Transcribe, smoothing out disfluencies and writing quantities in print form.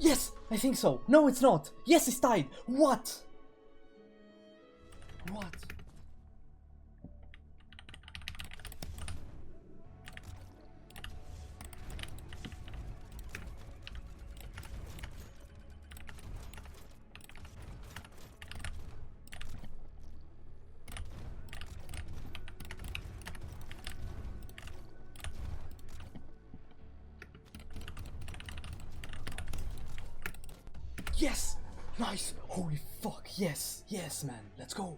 Yes, I think so. No, it's not. Yes, it's tied. What? What? Yes! Nice! Holy fuck, yes! Yes, man, let's go!